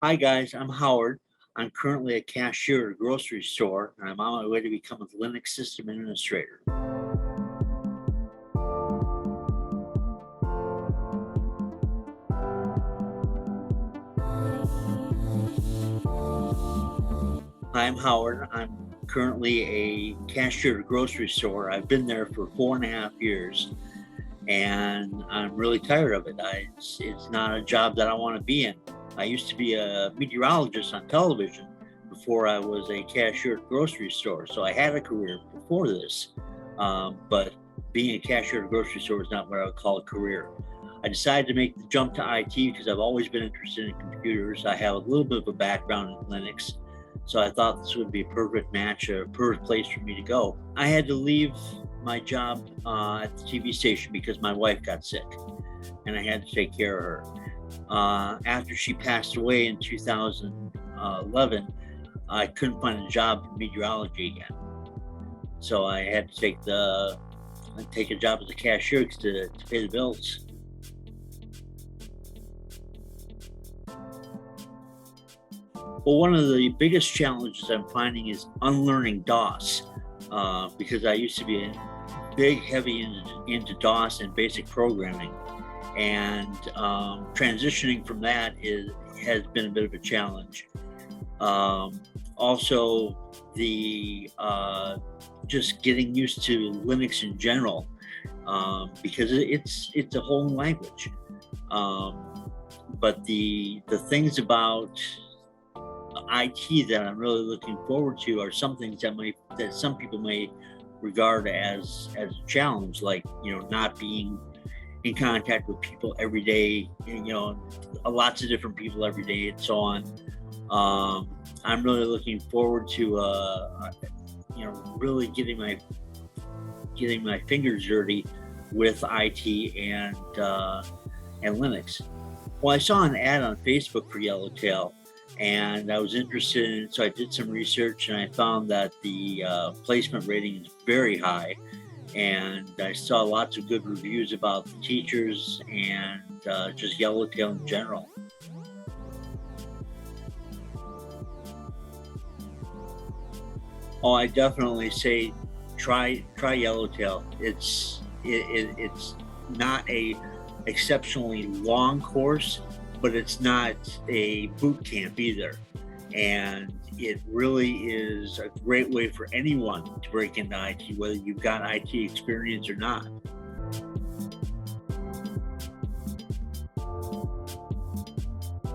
Hi guys, I'm Howard. I'm currently a cashier at a grocery store, and I'm on my way to become a Linux system administrator. Hi, I'm Howard. I'm currently a cashier at a grocery store. I've been there for 4.5 years, and I'm really tired of it. It's not a job that I want to be in. I used to be a meteorologist on television before I was a cashier at a grocery store, so I had a career before this. But being a cashier at a grocery store is not what I would call a career. I decided to make the jump to IT because I've always been interested in computers. I have a little bit of a background in Linux, so I thought this would be a perfect match, a perfect place for me to go. I had to leave my job at the TV station because my wife got sick and I had to take care of her. After she passed away in 2011, I couldn't find a job in meteorology again. So I had to take a job as a cashier to pay the bills. Well, one of the biggest challenges I'm finding is unlearning DOS, because I used to be heavy into DOS and basic programming, and transitioning from that has been a bit of a challenge. Also, the just getting used to Linux in general, because it's a whole new language. But the things about IT that I'm really looking forward to are some things that some people may regard as a challenge, like not being in contact with people every day, lots of different people every day, and so on. I'm really looking forward to really getting my fingers dirty with IT and Linux. Well, I saw an ad on Facebook for Yellowtail, and I was interested in it, so I did some research, and I found that the placement rating is very high, and I saw lots of good reviews about the teachers and just Yellowtail in general. Oh, I definitely say try Yellowtail. It's not a exceptionally long course, but it's not a boot camp either. And it really is a great way for anyone to break into IT, whether you've got IT experience or not.